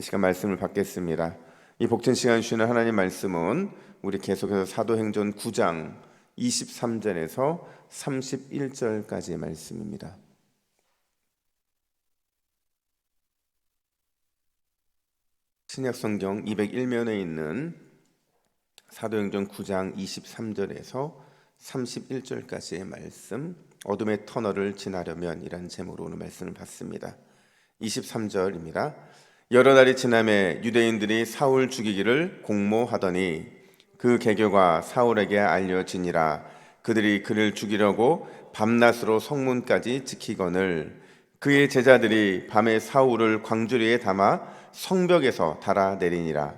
시간 말씀을 받겠습니다. 이 복된 시간 주시는 하나님 말씀은 우리 계속해서 사도행전 9장 23절에서 31절까지의 말씀입니다. 신약성경 201면에 있는 사도행전 9장 23절에서 31절까지의 말씀, 어둠의 터널을 지나려면 이란 제목으로 오늘 말씀을 받습니다. 23절입니다. 여러 달이 지남에 유대인들이 사울 죽이기를 공모하더니 그 계교가 사울에게 알려지니라. 그들이 그를 죽이려고 밤낮으로 성문까지 지키거늘 그의 제자들이 밤에 사울을 광주리에 담아 성벽에서 달아내리니라.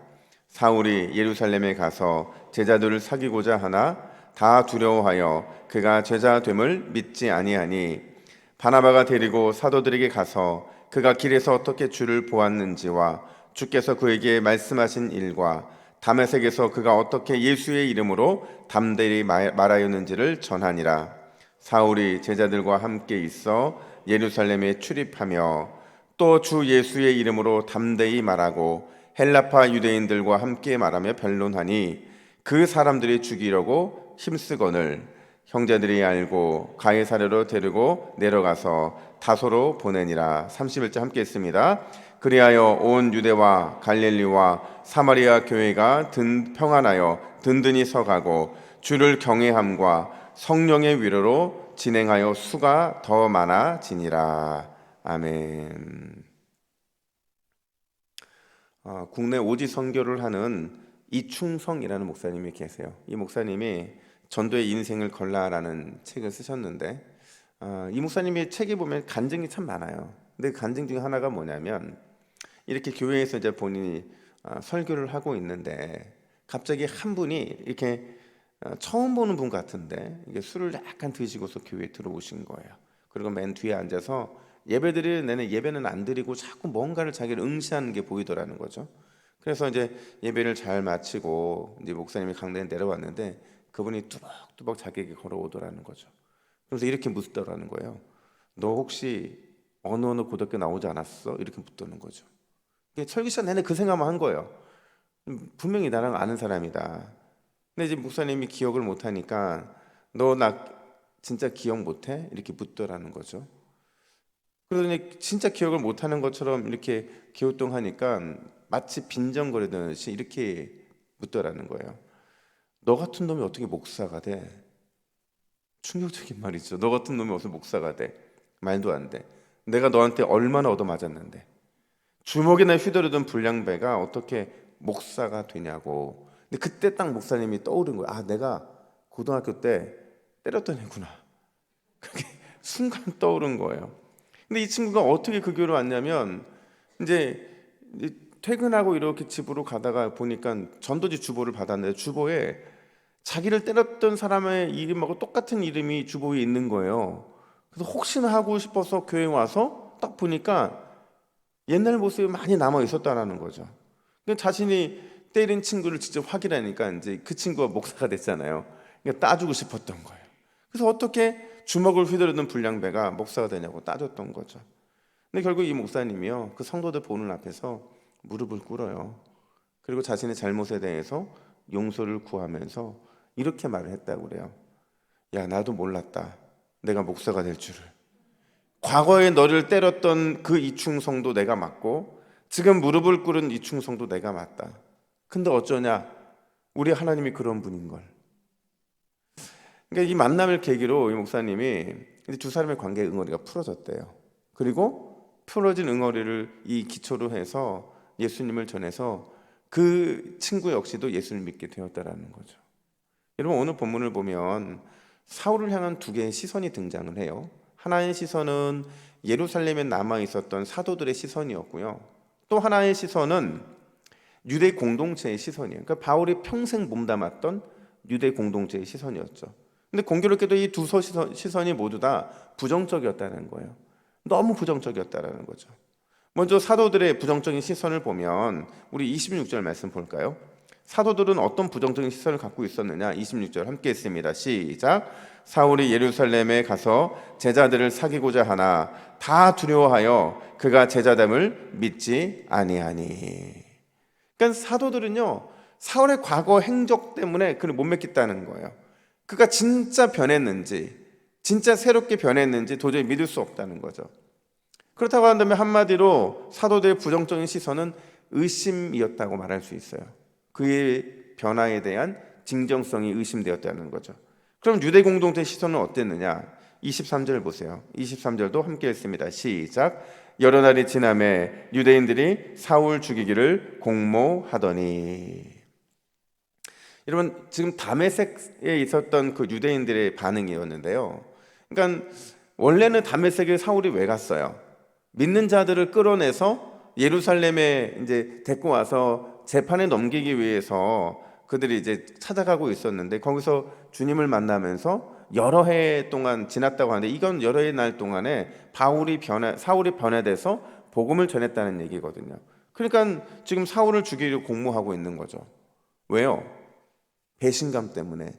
사울이 예루살렘에 가서 제자들을 사귀고자 하나 다 두려워하여 그가 제자됨을 믿지 아니하니 바나바가 데리고 사도들에게 가서 그가 길에서 어떻게 주를 보았는지와 주께서 그에게 말씀하신 일과 다메섹에서 그가 어떻게 예수의 이름으로 담대히 말하였는지를 전하니라. 사울이 제자들과 함께 있어 예루살렘에 출입하며 또 주 예수의 이름으로 담대히 말하고 헬라파 유대인들과 함께 말하며 변론하니 그 사람들이 죽이려고 힘쓰거늘 형제들이 알고 가이사랴로 데리고 내려가서 다소로 보내니라. 31절 함께 했습니다. 그리하여 온 유대와 갈릴리와 사마리아 교회가 평안하여 든든히 서가고 주를 경외함과 성령의 위로로 진행하여 수가 더 많아지니라. 아멘. 국내 오지 선교를 하는 이충성이라는 목사님이 계세요. 이 목사님이 전도의 인생을 걸라라는 책을 쓰셨는데 이 목사님의 책에 보면 간증이 참 많아요. 근데 그 간증 중에 하나가 뭐냐면 이렇게 교회에서 이제 본인이 설교를 하고 있는데 갑자기 한 분이 이렇게 처음 보는 분 같은데 이게 술을 약간 드시고서 교회에 들어오신 거예요. 그리고 맨 뒤에 앉아서 예배 드리는 내내 예배는 안 드리고 자꾸 뭔가를 자기를 응시하는 게 보이더라는 거죠. 그래서 이제 예배를 잘 마치고 이제 목사님이 강단에 내려왔는데 그분이 뚜벅뚜벅 자기에게 걸어오더라는 거죠. 그래서 이렇게 묻더라는 거예요. 너 혹시 어느 고등학교 나오지 않았어? 이렇게 묻더는 거죠. 설교 시간 내내 그 생각만 한 거예요. 분명히 나랑 아는 사람이다. 근데 이제 목사님이 기억을 못하니까 너 나 진짜 기억 못해? 이렇게 묻더라는 거죠. 그러더니 진짜 기억을 못하는 것처럼 이렇게 기웃동하니까 마치 빈정거리듯이 이렇게 묻더라는 거예요. 너 같은 놈이 어떻게 목사가 돼? 충격적인 말이죠. 너 같은 놈이 어떻게 목사가 돼? 말도 안 돼. 내가 너한테 얼마나 얻어맞았는데 주먹이나 휘두르던 불량배가 어떻게 목사가 되냐고. 근데 그때 딱 목사님이 떠오른 거예요. 내가 고등학교 때 때렸던 애구나. 그게 순간 떠오른 거예요. 근데 이 친구가 어떻게 그 교회로 왔냐면 이제 퇴근하고 이렇게 집으로 가다가 보니까 전도지 주보를 받았는데 주보에 자기를 때렸던 사람의 이름하고 똑같은 이름이 주보에 있는 거예요. 그래서 혹시나 하고 싶어서 교회에 와서 딱 보니까 옛날 모습이 많이 남아 있었다라는 거죠. 그러니까 자신이 때린 친구를 직접 확인하니까 이제 그 친구가 목사가 됐잖아요. 그러니까 따주고 싶었던 거예요. 그래서 어떻게 주먹을 휘두르는 불량배가 목사가 되냐고 따졌던 거죠. 근데 결국 이 목사님이요, 그 성도들 보는 앞에서 무릎을 꿇어요. 그리고 자신의 잘못에 대해서 용서를 구하면서 이렇게 말을 했다고 그래요. 야, 나도 몰랐다. 내가 목사가 될 줄을. 과거에 너를 때렸던 그 이충성도 내가 맞고 지금 무릎을 꿇은 이충성도 내가 맞다. 근데 어쩌냐? 우리 하나님이 그런 분인걸. 그러니까 이 만남을 계기로 이 목사님이 두 사람의 관계의 응어리가 풀어졌대요. 그리고 풀어진 응어리를 이 기초로 해서 예수님을 전해서 그 친구 역시도 예수를 믿게 되었다라는 거죠. 여러분, 오늘 본문을 보면 사울을 향한 두 개의 시선이 등장을 해요. 하나의 시선은 예루살렘에 남아 있었던 사도들의 시선이었고요. 또 하나의 시선은 유대 공동체의 시선이에요. 그러니까 바울이 평생 몸담았던 유대 공동체의 시선이었죠. 근데 공교롭게도 이 두 시선이 모두 다 부정적이었다는 거예요. 너무 부정적이었다는 거죠. 먼저 사도들의 부정적인 시선을 보면 우리 26절 말씀 볼까요? 사도들은 어떤 부정적인 시선을 갖고 있었느냐? 26절 함께 했습니다. 시작. 사울이 예루살렘에 가서 제자들을 사귀고자 하나 다 두려워하여 그가 제자됨을 믿지 아니하니. 그러니까 사도들은요, 사울의 과거 행적 때문에 그를 못 믿겠다는 거예요. 그가 진짜 변했는지, 진짜 새롭게 변했는지 도저히 믿을 수 없다는 거죠. 그렇다고 한다면 한마디로 사도들의 부정적인 시선은 의심이었다고 말할 수 있어요. 그의 변화에 대한 진정성이 의심되었다는 거죠. 그럼 유대 공동체 시선은 어땠느냐? 23절 보세요. 23절도 함께 읽습니다. 시작. 여러 날이 지나매 유대인들이 사울 죽이기를 공모하더니. 여러분, 지금 다메섹에 있었던 그 유대인들의 반응이었는데요. 그러니까 원래는 다메섹에 사울이 왜 갔어요? 믿는 자들을 끌어내서 예루살렘에 이제 데리고 와서 재판에 넘기기 위해서 그들이 이제 찾아가고 있었는데, 거기서 주님을 만나면서 여러 해 동안 지났다고 하는데, 이건 여러 해 날 동안에 사울이 변화돼서 복음을 전했다는 얘기거든요. 그러니까 지금 사울을 죽이려 공모하고 있는 거죠. 왜요? 배신감 때문에.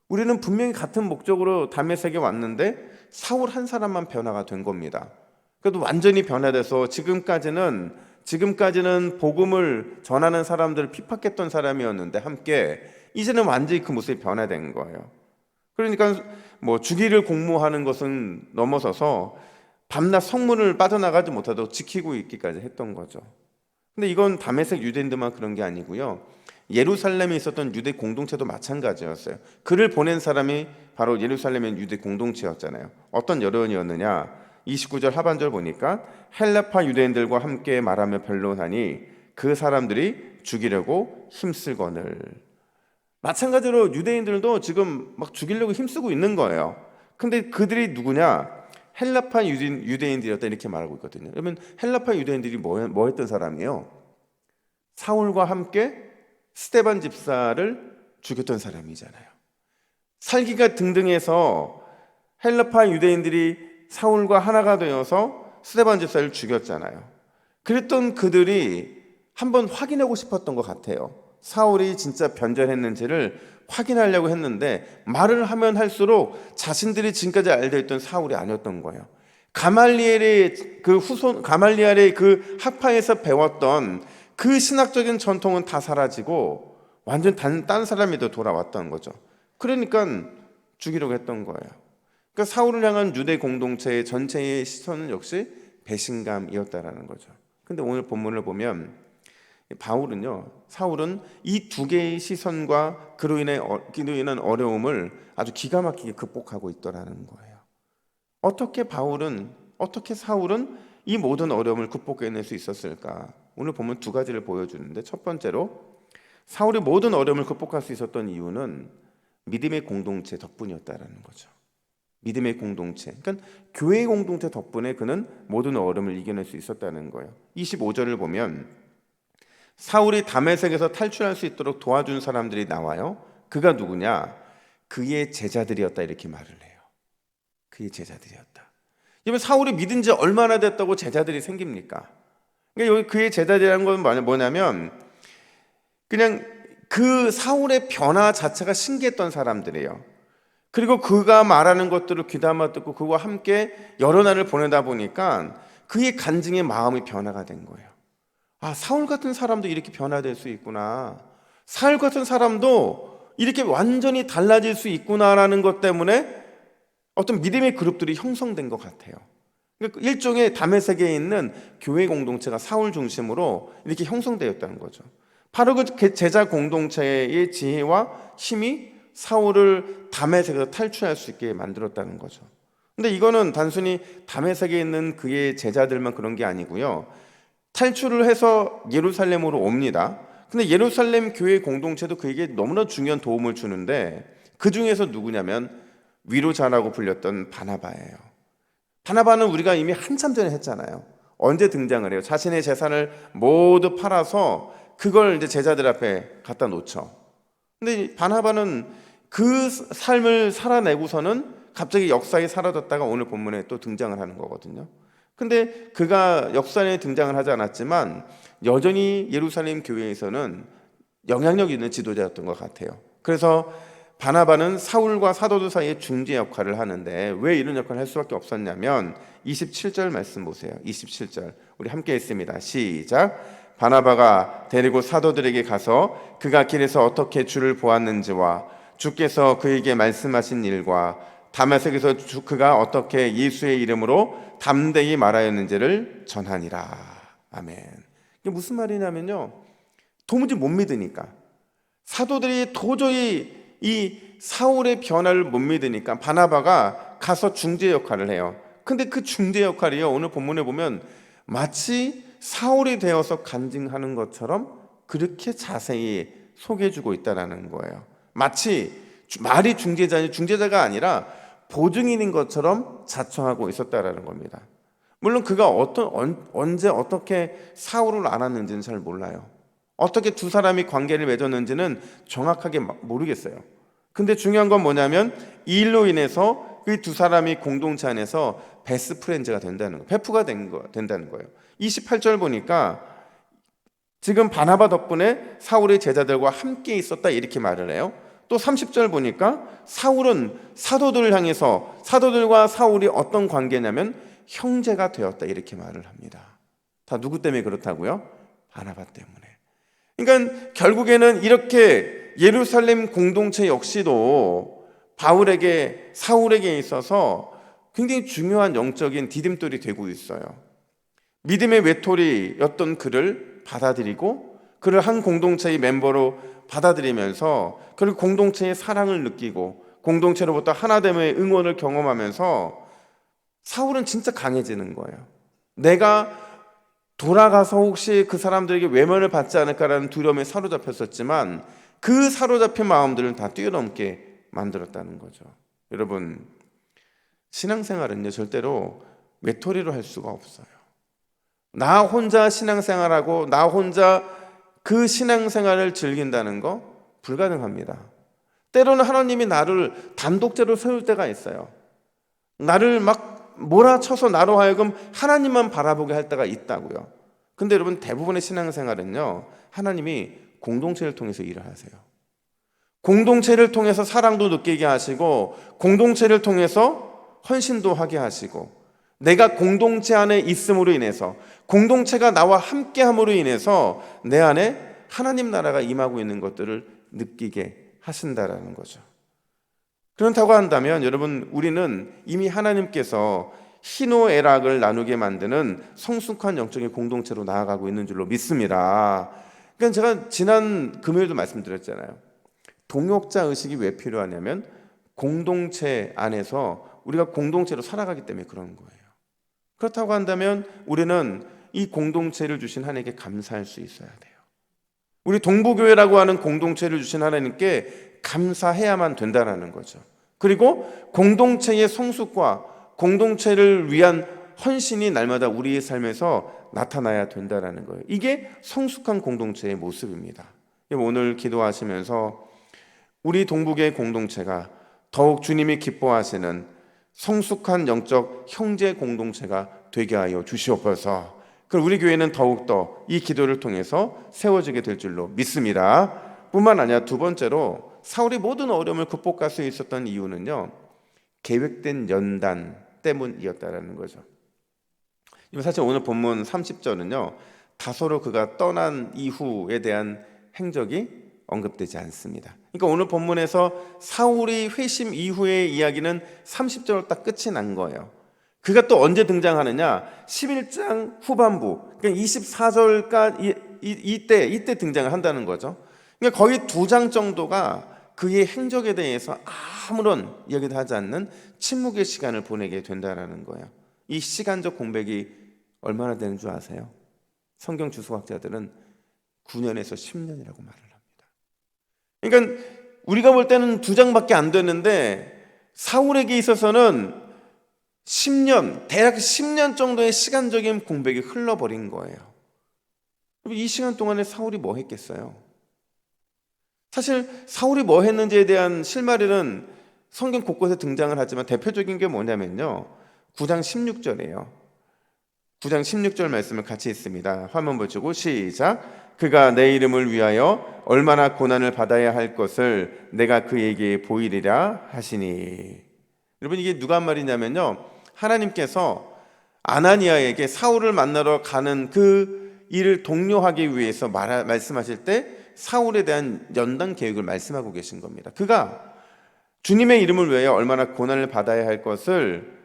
우리는 분명히 같은 목적으로 다메섹에 왔는데 사울 한 사람만 변화가 된 겁니다. 그래도 완전히 변화돼서 지금까지는 복음을 전하는 사람들을 핍박했던 사람이었는데 함께, 이제는 완전히 그 모습이 변화된 거예요. 그러니까 뭐 주기를 공모하는 것은 넘어서서 밤낮 성문을 빠져나가지 못하도록 지키고 있기까지 했던 거죠. 근데 이건 다메섹 유대인들만 그런 게 아니고요, 예루살렘에 있었던 유대 공동체도 마찬가지였어요. 그를 보낸 사람이 바로 예루살렘의 유대 공동체였잖아요. 어떤 여론이었느냐? 29절 하반절 보니까 헬라파 유대인들과 함께 말하며 변론하니 그 사람들이 죽이려고 힘쓸거늘. 마찬가지로 유대인들도 지금 막 죽이려고 힘쓰고 있는 거예요. 근데 그들이 누구냐? 헬라파 유대인들이었다 이렇게 말하고 있거든요. 그러면 헬라파 유대인들이 뭐 했던 사람이에요? 사울과 함께 스데반 집사를 죽였던 사람이잖아요. 살기가 등등해서 헬라파 유대인들이 사울과 하나가 되어서 스데반 집사를 죽였잖아요. 그랬던 그들이 한번 확인하고 싶었던 것 같아요. 사울이 진짜 변절했는지를 확인하려고 했는데, 말을 하면 할수록 자신들이 지금까지 알고 있던 사울이 아니었던 거예요. 가말리엘의 그 학파에서 배웠던 그 신학적인 전통은 다 사라지고 완전 딴 사람이 더 돌아왔던 거죠. 그러니까 죽이려고 했던 거예요. 그러니까 사울을 향한 유대 공동체의 전체의 시선은 역시 배신감이었다라는 거죠. 근데 오늘 본문을 보면 사울은 이 두 개의 시선과 그로 인한 어려움을 아주 기가 막히게 극복하고 있더라는 거예요. 어떻게 사울은 이 모든 어려움을 극복해낼 수 있었을까? 오늘 보면 두 가지를 보여주는데, 첫 번째로 사울이 모든 어려움을 극복할 수 있었던 이유는 믿음의 공동체 덕분이었다라는 거죠. 믿음의 공동체, 그러니까 교회의 공동체 덕분에 그는 모든 어려움을 이겨낼 수 있었다는 거예요. 25절을 보면 사울이 다메섹에서 탈출할 수 있도록 도와준 사람들이 나와요. 그가 누구냐? 그의 제자들이었다 이렇게 말을 해요. 그의 제자들이었다. 그러면 사울이 믿은 지 얼마나 됐다고 제자들이 생깁니까? 그러니까 여기 그의 제자들이라는 건 뭐냐면 그냥 그 사울의 변화 자체가 신기했던 사람들이에요. 그리고 그가 말하는 것들을 귀담아 듣고 그와 함께 여러 날을 보내다 보니까 그의 간증의 마음이 변화가 된 거예요. 아, 사울 같은 사람도 이렇게 변화될 수 있구나. 사울 같은 사람도 이렇게 완전히 달라질 수 있구나라는 것 때문에 어떤 믿음의 그룹들이 형성된 것 같아요. 그러니까 일종의 다메섹에 있는 교회 공동체가 사울 중심으로 이렇게 형성되었다는 거죠. 바로 그 제자 공동체의 지혜와 힘이 사울을 다메섹에서 탈출할 수 있게 만들었다는 거죠. 근데 이거는 단순히 다메섹에 있는 그의 제자들만 그런 게 아니고요, 탈출을 해서 예루살렘으로 옵니다. 근데 예루살렘 교회 공동체도 그에게 너무나 중요한 도움을 주는데, 그 중에서 누구냐면 위로자라고 불렸던 바나바예요. 바나바는 우리가 이미 한참 전에 했잖아요. 언제 등장을 해요? 자신의 재산을 모두 팔아서 그걸 이제 제자들 앞에 갖다 놓죠. 근데 바나바는 그 삶을 살아내고서는 갑자기 역사에 사라졌다가 오늘 본문에 또 등장을 하는 거거든요. 근데 그가 역사에 등장을 하지 않았지만 여전히 예루살렘 교회에서는 영향력 있는 지도자였던 것 같아요. 그래서 바나바는 사울과 사도들 사이의 중재 역할을 하는데 왜 이런 역할을 할 수밖에 없었냐면 27절 말씀 보세요. 27절 우리 함께 읽습니다. 시작. 바나바가 데리고 사도들에게 가서 그가 길에서 어떻게 주를 보았는지와 주께서 그에게 말씀하신 일과 다메섹에서 그가 어떻게 예수의 이름으로 담대히 말하였는지를 전하니라. 아멘. 이게 무슨 말이냐면요, 도무지 못 믿으니까, 사도들이 도저히 이 사울의 변화를 못 믿으니까 바나바가 가서 중재 역할을 해요. 근데 그 중재 역할이요, 오늘 본문에 보면 마치 사울이 되어서 간증하는 것처럼 그렇게 자세히 소개해주고 있다는 거예요. 마치 말이 중재자가 아니라 보증인인 것처럼 자청하고 있었다라는 겁니다. 물론 그가 언제 어떻게 사울을 알았는지는 잘 몰라요. 어떻게 두 사람이 관계를 맺었는지는 정확하게 모르겠어요. 근데 중요한 건 뭐냐면 이 일로 인해서 그 두 사람이 공동체 안에서 베스트 프렌즈가 된다는 거예요. 베프가 된다는 거예요. 28절 보니까 지금 바나바 덕분에 사울의 제자들과 함께 있었다 이렇게 말을 해요. 또 30절 보니까 사울은 사도들을 향해서 사도들과 사울이 어떤 관계냐면 형제가 되었다 이렇게 말을 합니다. 다 누구 때문에 그렇다고요? 바나바 때문에. 그러니까 결국에는 이렇게 예루살렘 공동체 역시도 바울에게 사울에게 있어서 굉장히 중요한 영적인 디딤돌이 되고 있어요. 믿음의 외톨이였던 그를 받아들이고 그를 한 공동체의 멤버로 받아들이면서 그리고 공동체의 사랑을 느끼고 공동체로부터 하나됨의 응원을 경험하면서 사울은 진짜 강해지는 거예요. 내가 돌아가서 혹시 그 사람들에게 외면을 받지 않을까라는 두려움에 사로잡혔었지만 그 사로잡힌 마음들을 다 뛰어넘게 만들었다는 거죠. 여러분, 신앙생활은요 절대로 외톨이로 할 수가 없어요. 나 혼자 신앙생활하고 나 혼자 그 신앙생활을 즐긴다는 거 불가능합니다. 때로는 하나님이 나를 단독제로 세울 때가 있어요. 나를 막 몰아쳐서 나로 하여금 하나님만 바라보게 할 때가 있다고요. 근데 여러분, 대부분의 신앙생활은요 하나님이 공동체를 통해서 일을 하세요. 공동체를 통해서 사랑도 느끼게 하시고 공동체를 통해서 헌신도 하게 하시고 내가 공동체 안에 있음으로 인해서 공동체가 나와 함께함으로 인해서 내 안에 하나님 나라가 임하고 있는 것들을 느끼게 하신다라는 거죠. 그렇다고 한다면 여러분, 우리는 이미 하나님께서 희노애락을 나누게 만드는 성숙한 영적인 공동체로 나아가고 있는 줄로 믿습니다. 그러니까 제가 지난 금요일도 말씀드렸잖아요. 동역자 의식이 왜 필요하냐면 공동체 안에서 우리가 공동체로 살아가기 때문에 그런 거예요. 그렇다고 한다면 우리는 이 공동체를 주신 하나님께 감사할 수 있어야 돼요. 우리 동부교회라고 하는 공동체를 주신 하나님께 감사해야만 된다는 거죠. 그리고 공동체의 성숙과 공동체를 위한 헌신이 날마다 우리의 삶에서 나타나야 된다는 거예요. 이게 성숙한 공동체의 모습입니다. 오늘 기도하시면서 우리 동북의 공동체가 더욱 주님이 기뻐하시는 성숙한 영적 형제 공동체가 되게 하여 주시옵소서. 그럼 우리 교회는 더욱더 이 기도를 통해서 세워지게 될 줄로 믿습니다. 뿐만 아니라 두 번째로 사울이 모든 어려움을 극복할 수 있었던 이유는요 계획된 연단 때문이었다라는 거죠. 사실 오늘 본문 30절은요 다소로 그가 떠난 이후에 대한 행적이 언급되지 않습니다. 그러니까 오늘 본문에서 사울이 회심 이후의 이야기는 30절로 딱 끝이 난 거예요. 그가 또 언제 등장하느냐? 11장 후반부, 그러니까 24절까지 이때 등장을 한다는 거죠. 그러니까 거의 2장 정도가 그의 행적에 대해서 아무런 이야기도 하지 않는 침묵의 시간을 보내게 된다는 거예요. 이 시간적 공백이 얼마나 되는 줄 아세요? 성경 주석학자들은 9년에서 10년이라고 말을 합니다. 그러니까 우리가 볼 때는 2장밖에 안 되는데 사울에게 있어서는 10년, 대략 10년 정도의 시간적인 공백이 흘러버린 거예요. 이 시간 동안에 사울이 뭐 했겠어요? 사실 사울이 뭐 했는지에 대한 실마리는 성경 곳곳에 등장을 하지만 대표적인 게 뭐냐면요 9장 16절이에요. 9장 16절 말씀을 같이 읽습니다. 화면 보시고 시작. 그가 내 이름을 위하여 얼마나 고난을 받아야 할 것을 내가 그에게 보이리라 하시니. 여러분, 이게 누가 한 말이냐면요, 하나님께서 아나니아에게 사울을 만나러 가는 그 일을 독려하기 위해서 말씀하실 때 사울에 대한 연단 계획을 말씀하고 계신 겁니다. 그가 주님의 이름을 위하여 얼마나 고난을 받아야 할 것을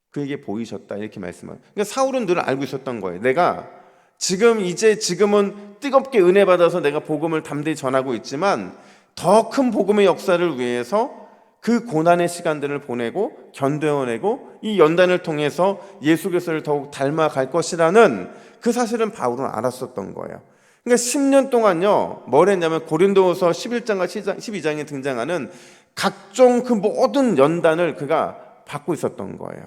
그에게 보이셨다, 이렇게 말씀하고. 그러니까 사울은 늘 알고 있었던 거예요. 내가 지금은 뜨겁게 은혜 받아서 내가 복음을 담대히 전하고 있지만 더 큰 복음의 역사를 위해서 그 고난의 시간들을 보내고 견뎌내고 이 연단을 통해서 예수 그리스도를 더욱 닮아갈 것이라는 그 사실은 바울은 알았었던 거예요. 그러니까 10년 동안요, 뭘 했냐면 고린도후서 11장과 12장에 등장하는 각종 그 모든 연단을 그가 받고 있었던 거예요.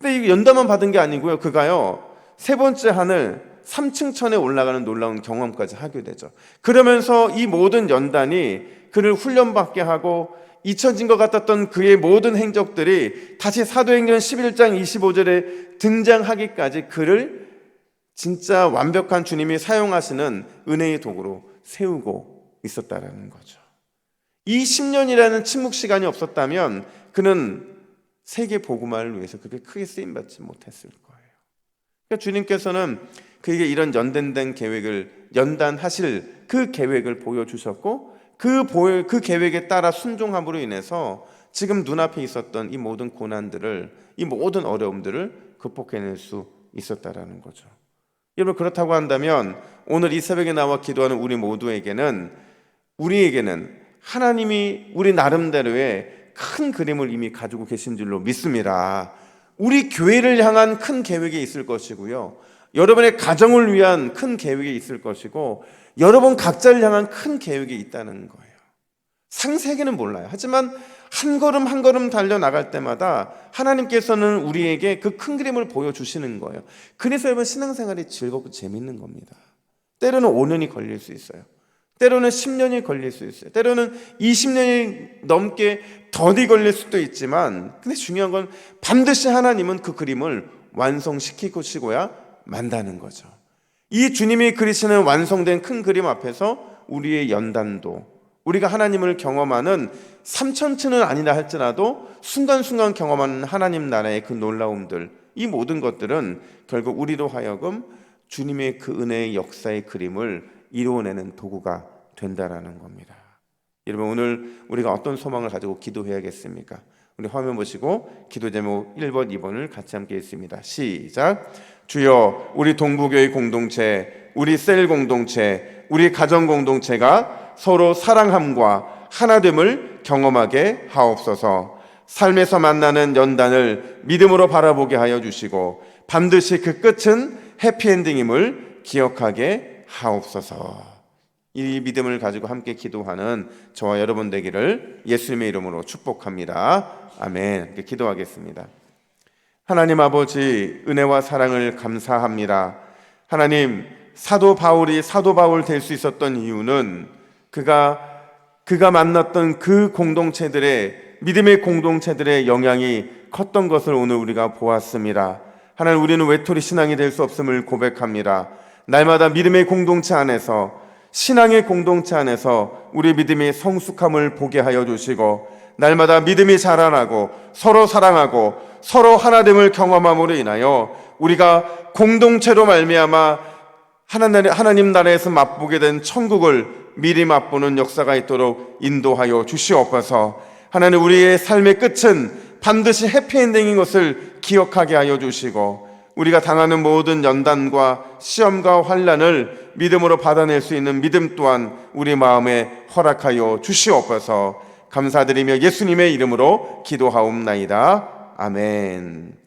근데 이 연단만 받은 게 아니고요, 그가요, 세 번째 하늘 3층 천에 올라가는 놀라운 경험까지 하게 되죠. 그러면서 이 모든 연단이 그를 훈련받게 하고 잊혀진 것 같았던 그의 모든 행적들이 다시 사도행전 11장 25절에 등장하기까지 그를 진짜 완벽한 주님이 사용하시는 은혜의 도구로 세우고 있었다라는 거죠. 이 10년이라는 침묵 시간이 없었다면 그는 세계 복음화를 위해서 그렇게 크게 쓰임받지 못했을 거예요. 그러니까 주님께서는 그에게 이런 연단된 계획을, 연단하실 그 계획을 보여주셨고 그 계획에 따라 순종함으로 인해서 지금 눈앞에 있었던 이 모든 고난들을, 이 모든 어려움들을 극복해낼 수 있었다라는 거죠. 여러분, 그렇다고 한다면 오늘 이 새벽에 나와 기도하는 우리에게는 하나님이 우리 나름대로의 큰 그림을 이미 가지고 계신 줄로 믿습니다. 우리 교회를 향한 큰 계획이 있을 것이고요, 여러분의 가정을 위한 큰 계획이 있을 것이고, 여러분 각자를 향한 큰 계획이 있다는 거예요. 상세하게는 몰라요. 하지만 한 걸음 한 걸음 달려나갈 때마다 하나님께서는 우리에게 그 큰 그림을 보여주시는 거예요. 그래서 여러분, 신앙생활이 즐겁고 재밌는 겁니다. 때로는 5년이 걸릴 수 있어요. 때로는 10년이 걸릴 수 있어요. 때로는 20년이 넘게 더디 걸릴 수도 있지만, 근데 중요한 건 반드시 하나님은 그 그림을 완성시키시고야 만다는 거죠. 이 주님이 그리시는 완성된 큰 그림 앞에서 우리의 연단도, 우리가 하나님을 경험하는 3000층은 아니라 할지라도 순간순간 경험하는 하나님 나라의 그 놀라움들, 이 모든 것들은 결국 우리로 하여금 주님의 그 은혜의 역사의 그림을 이루어내는 도구가 된다라는 겁니다. 여러분, 오늘 우리가 어떤 소망을 가지고 기도해야겠습니까? 우리 화면 보시고 기도 제목 1번, 2번을 같이 함께 읽습니다. 시작. 주여, 우리 동부교회 공동체, 우리 셀 공동체, 우리 가정 공동체가 서로 사랑함과 하나됨을 경험하게 하옵소서. 삶에서 만나는 연단을 믿음으로 바라보게 하여 주시고 반드시 그 끝은 해피엔딩임을 기억하게 하옵소서. 이 믿음을 가지고 함께 기도하는 저와 여러분 되기를 예수님의 이름으로 축복합니다. 아멘. 기도하겠습니다. 하나님 아버지, 은혜와 사랑을 감사합니다. 하나님, 사도 바울이 사도 바울 될 수 있었던 이유는 그가 만났던 그 공동체들의, 믿음의 공동체들의 영향이 컸던 것을 오늘 우리가 보았습니다. 하나님, 우리는 외톨이 신앙이 될 수 없음을 고백합니다. 날마다 믿음의 공동체 안에서, 신앙의 공동체 안에서 우리 믿음의 성숙함을 보게 하여 주시고, 날마다 믿음이 자라나고 서로 사랑하고 서로 하나됨을 경험함으로 인하여 우리가 공동체로 말미암아 하나님 나라에서 맛보게 된 천국을 미리 맛보는 역사가 있도록 인도하여 주시옵소서. 하나님, 우리의 삶의 끝은 반드시 해피엔딩인 것을 기억하게 하여 주시고, 우리가 당하는 모든 연단과 시험과 환난을 믿음으로 받아낼 수 있는 믿음 또한 우리 마음에 허락하여 주시옵소서. 감사드리며 예수님의 이름으로 기도하옵나이다. 아멘.